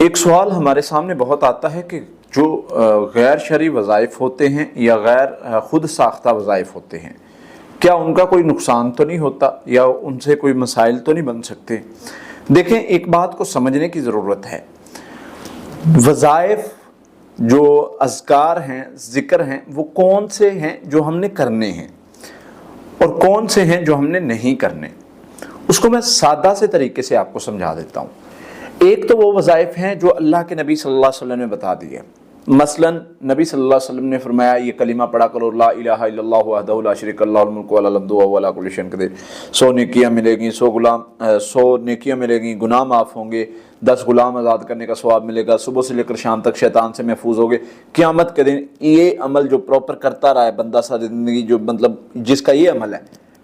ایک سوال ہمارے سامنے بہت آتا ہے کہ جو غیر شرعی وظائف ہوتے ہیں یا غیر خود ساختہ وظائف ہوتے ہیں، کیا ان کا کوئی نقصان تو نہیں ہوتا یا ان سے کوئی مسائل تو نہیں بن سکتے؟ دیکھیں، ایک بات کو سمجھنے کی ضرورت ہے۔ وظائف جو اذکار ہیں، ذکر ہیں، وہ کون سے ہیں جو ہم نے کرنے ہیں اور کون سے ہیں جو ہم نے نہیں کرنے، اس کو میں سادہ سے طریقے سے آپ کو سمجھا دیتا ہوں۔ ایک تو وہ وظائف ہیں جو اللہ کے نبی صلی اللہ علیہ وسلم نے بتا دی ہے۔ مثلا نبی صلی اللہ علیہ وسلم نے فرمایا یہ کلمہ پڑھا کرو، لا الہ الا اللہ وحدہ لا شریک لہ الملک وله الحمد وهو على كل شيء قدیر۔ 100 نیکیاں ملے گی، 100 نیکیاں ملے گی، گناہ معاف ہوں گے، 10 غلام آزاد کرنے کا ثواب ملے گا، صبح سے لے کر شام تک شیطان سے محفوظ ہوگے، قیامت کے دن یہ عمل جو پراپر کرتا رہا ہے بندہ ساری زندگی، جو مطلب جس کا یہ عمل ہے،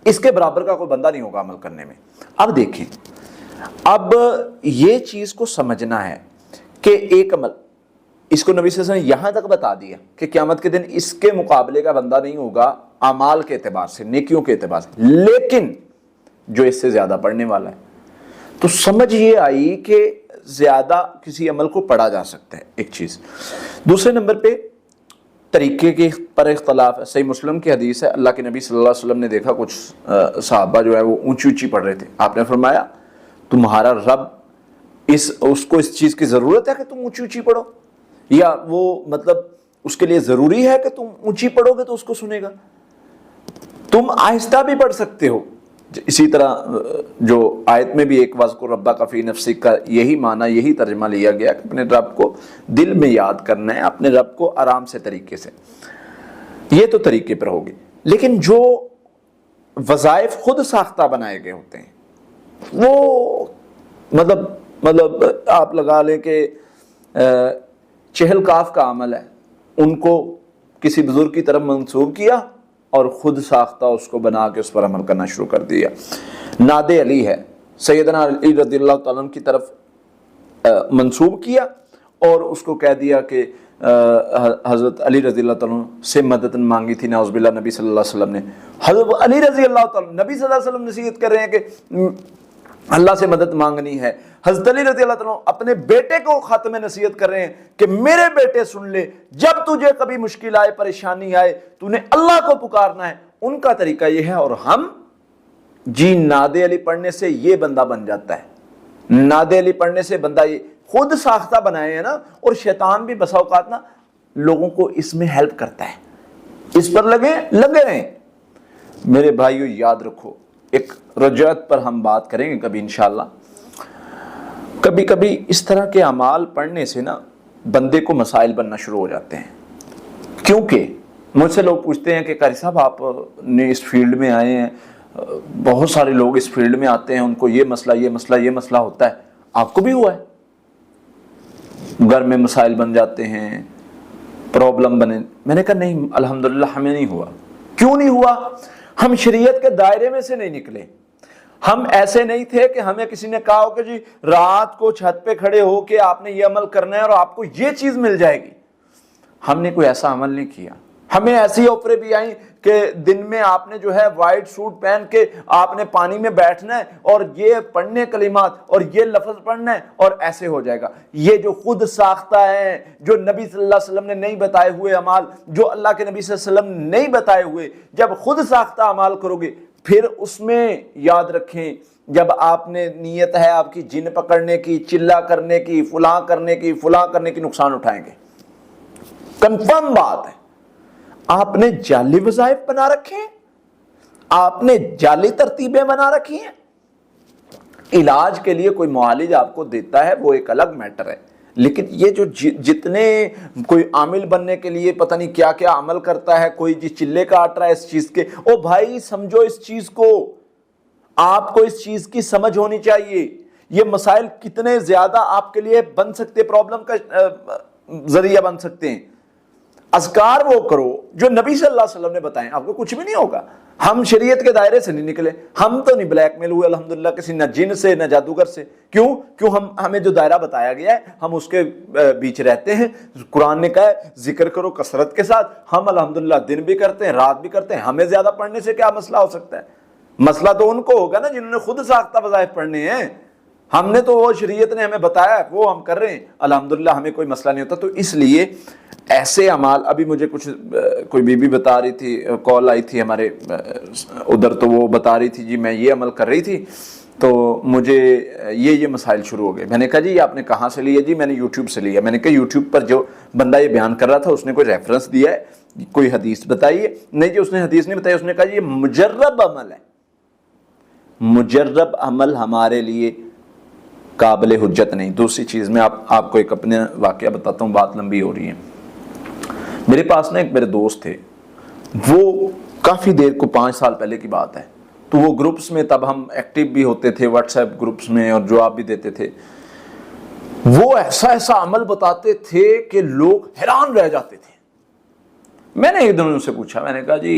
اس کے برابر کا کوئی بندہ نہیں ہوگا عمل کرنے میں۔ اب دیکھیں، اب یہ چیز کو سمجھنا ہے کہ ایک عمل، اس کو نبی صلی اللہ علیہ وسلم یہاں تک بتا دیا کہ قیامت کے دن اس کے مقابلے کا بندہ نہیں ہوگا اعمال کے اعتبار سے، نیکیوں کے اعتبار سے، لیکن جو اس سے زیادہ پڑھنے والا ہے، تو سمجھ یہ آئی کہ زیادہ کسی عمل کو پڑھا جا سکتا ہے، ایک چیز۔ دوسرے نمبر پہ طریقے کے پر اختلاف ہے۔ صحیح مسلم کی حدیث ہے، اللہ کے نبی صلی اللہ علیہ وسلم نے دیکھا کچھ صحابہ جو ہے وہ اونچی اونچی پڑھ رہے تھے، آپ نے فرمایا تمہارا رب اس کو اس چیز کی ضرورت ہے کہ تم اونچی اونچی پڑھو، یا وہ مطلب اس کے لیے ضروری ہے کہ تم اونچی پڑھو گے تو اس کو سنے گا؟ تم آہستہ بھی پڑھ سکتے ہو۔ اسی طرح جو آیت میں بھی ایک وَاذْكُرْ رَبَّكَ فِي نَفْسِكَ کا یہی معنی، یہی ترجمہ لیا گیا کہ اپنے رب کو دل میں یاد کرنا ہے، اپنے رب کو آرام سے طریقے سے، یہ تو طریقے پر ہوگی۔ لیکن جو وظائف خود ساختہ بنائے گئے ہوتے ہیں، وہ مطلب آپ لگا لیں کہ چہل کاف کا عمل ہے، ان کو کسی بزرگ کی طرف منسوب کیا اور خود ساختہ اس کو بنا کے اس پر عمل کرنا شروع کر دیا۔ ناد علی ہے، سیدنا علی رضی اللہ تعالیٰ عنہ کی طرف منسوب کیا اور اس کو کہہ دیا کہ حضرت علی رضی اللہ تعالیٰ عنہ سے مدد مانگی تھی، نعوذ باللہ نبی صلی اللہ علیہ وسلم نے۔ حضرت علی رضی اللہ تعالیٰ، نبی صلی اللہ علیہ وسلم نصیحت کر رہے ہیں کہ اللہ سے مدد مانگنی ہے۔ حضرت علی رضی اللہ تعالیٰ اپنے بیٹے کو خط میں نصیحت کر رہے ہیں کہ میرے بیٹے سن لے، جب تجھے کبھی مشکل آئے، پریشانی آئے، تو نے اللہ کو پکارنا ہے۔ ان کا طریقہ یہ ہے، اور ہم ناد علی پڑھنے سے یہ بندہ بن جاتا ہے۔ ناد علی پڑھنے سے بندہ یہ خود ساختہ بنائے ہیں نا، اور شیطان بھی بسا اوقات نا لوگوں کو اس میں ہیلپ کرتا ہے، اس پر لگے رہیں۔ میرے بھائیو یاد رکھو، ایک رجعت پر ہم بات کریں گے کبھی انشاءاللہ۔ کبھی کبھی اس طرح کے اعمال پڑھنے سے نا بندے کو مسائل بننا شروع ہو جاتے ہیں، کیونکہ مجھ سے لوگ پوچھتے ہیں کہ قاری صاحب آپ نے اس فیلڈ میں آئے ہیں، بہت سارے لوگ اس فیلڈ میں آتے ہیں، ان کو یہ مسئلہ ہوتا ہے، آپ کو بھی ہوا ہے؟ گھر میں مسائل بن جاتے ہیں، پرابلم بنے؟ میں نے کہا نہیں، الحمدللہ ہمیں نہیں ہوا۔ کیوں نہیں ہوا؟ ہم شریعت کے دائرے میں سے نہیں نکلے۔ ہم ایسے نہیں تھے کہ ہمیں کسی نے کہا ہو کہ جی رات کو چھت پہ کھڑے ہو کے آپ نے یہ عمل کرنا ہے اور آپ کو یہ چیز مل جائے گی۔ ہم نے کوئی ایسا عمل نہیں کیا۔ ہمیں ایسی آفریں بھی آئیں کہ دن میں آپ نے جو ہے وائٹ سوٹ پہن کے آپ نے پانی میں بیٹھنا ہے اور یہ پڑھنے کلمات اور یہ لفظ پڑھنا ہے اور ایسے ہو جائے گا۔ یہ جو خود ساختہ ہیں، جو نبی صلی اللہ علیہ وسلم نے نہیں بتائے ہوئے اعمال، جو اللہ کے نبی صلی اللہ علیہ وسلم نے نہیں بتائے ہوئے، جب خود ساختہ اعمال کرو گے، پھر اس میں یاد رکھیں، جب آپ نے نیت ہے آپ کی جن پکڑنے کی، چلا کرنے کی، فلاں کرنے کی، نقصان اٹھائیں گے۔ کنفرم بات ہے۔ آپ نے جعلی وظائف بنا رکھے ہیں، آپ نے جعلی ترتیبیں بنا رکھی ہیں۔ علاج کے لیے کوئی معالج آپ کو دیتا ہے، وہ ایک الگ میٹر ہے، لیکن یہ جو جتنے کوئی عامل بننے کے لیے پتہ نہیں کیا کیا عمل کرتا ہے، کوئی جی چلے کاٹ رہا ہے اس چیز کے، او بھائی سمجھو اس چیز کو، آپ کو اس چیز کی سمجھ ہونی چاہیے۔ یہ مسائل کتنے زیادہ آپ کے لیے بن سکتے، پرابلم کا ذریعہ بن سکتے ہیں۔ اذکار وہ کرو جو نبی صلی اللہ علیہ وسلم نے بتائیں، آپ کو کچھ بھی نہیں ہوگا۔ ہم شریعت کے دائرے سے نہیں نکلے، ہم تو نہیں بلیک میل ہوئے الحمدللہ کسی نہ جن سے نہ جادوگر سے۔ کیوں ہمیں جو دائرہ بتایا گیا ہے ہم اس کے بیچ رہتے ہیں۔ قرآن نے کہا ہے ذکر کرو کثرت کے ساتھ، ہم الحمدللہ دن بھی کرتے ہیں، رات بھی کرتے ہیں۔ ہمیں زیادہ پڑھنے سے کیا مسئلہ ہو سکتا ہے؟ مسئلہ تو ان کو ہوگا نا جنہوں نے خود ساختہ وظائف پڑھنے ہیں۔ ہم نے تو وہ شریعت نے ہمیں بتایا وہ ہم کر رہے ہیں، الحمدللہ ہمیں کوئی مسئلہ نہیں ہوتا۔ تو اس لیے ایسے اعمال، ابھی مجھے کچھ کوئی بی بی بتا رہی تھی، کال آئی تھی ہمارے ادھر، تو وہ بتا رہی تھی جی میں یہ عمل کر رہی تھی تو مجھے یہ مسائل شروع ہو گئے۔ میں نے کہا جی آپ نے کہاں سے لیا؟ جی میں نے یوٹیوب سے لیا۔ میں نے کہا یوٹیوب پر جو بندہ یہ بیان کر رہا تھا اس نے کوئی ریفرنس دیا ہے، کوئی حدیث بتائی ہے؟ نہیں جی اس نے حدیث نہیں بتائی، اس نے کہا جی یہ مجرب عمل ہے۔ مجرب عمل ہمارے لیے قابل حجت نہیں۔ دوسری چیز میں آپ کو ایک اپنے واقعہ بتاتا ہوں، بات لمبی ہو رہی ہے۔ میرے پاس نا ایک میرے دوست تھے، وہ کافی دیر کو 5 سال پہلے کی بات ہے، تو وہ گروپس میں تب ہم ایکٹیو بھی ہوتے تھے، واٹس ایپ گروپس میں، اور جواب بھی دیتے تھے۔ وہ ایسا عمل بتاتے تھے کہ لوگ حیران رہ جاتے تھے۔ میں نے ایک دن ان سے پوچھا، میں نے کہا جی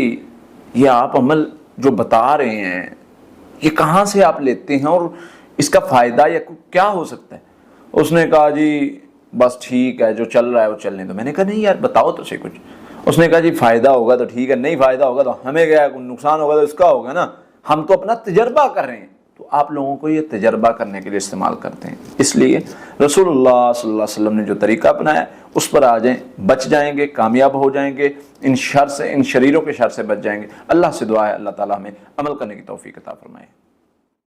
یہ آپ عمل جو بتا رہے ہیں یہ کہاں سے آپ لیتے ہیں اور اس کا فائدہ یا کیا ہو سکتا ہے؟ اس نے کہا جی بس ٹھیک ہے جو چل رہا ہے وہ چلنے دو۔ میں نے کہا نہیں یار بتاؤ تو صحیح کچھ۔ اس نے کہا جی فائدہ ہوگا تو ٹھیک ہے، نہیں فائدہ ہوگا تو ہمیں کیا ہے، نقصان ہوگا تو اس کا ہوگا نا، ہم تو اپنا تجربہ کر رہے ہیں۔ تو آپ لوگوں کو یہ تجربہ کرنے کے لیے استعمال کرتے ہیں۔ اس لیے رسول اللہ صلی اللہ علیہ وسلم نے جو طریقہ اپنایا اس پر آ جائیں، بچ جائیں گے، کامیاب ہو جائیں گے، ان شر سے، ان شریروں کے شر سے بچ جائیں گے۔ اللہ سے دعا ہے اللہ تعالیٰ ہمیں عمل کرنے کی توفیق عطا فرمائے۔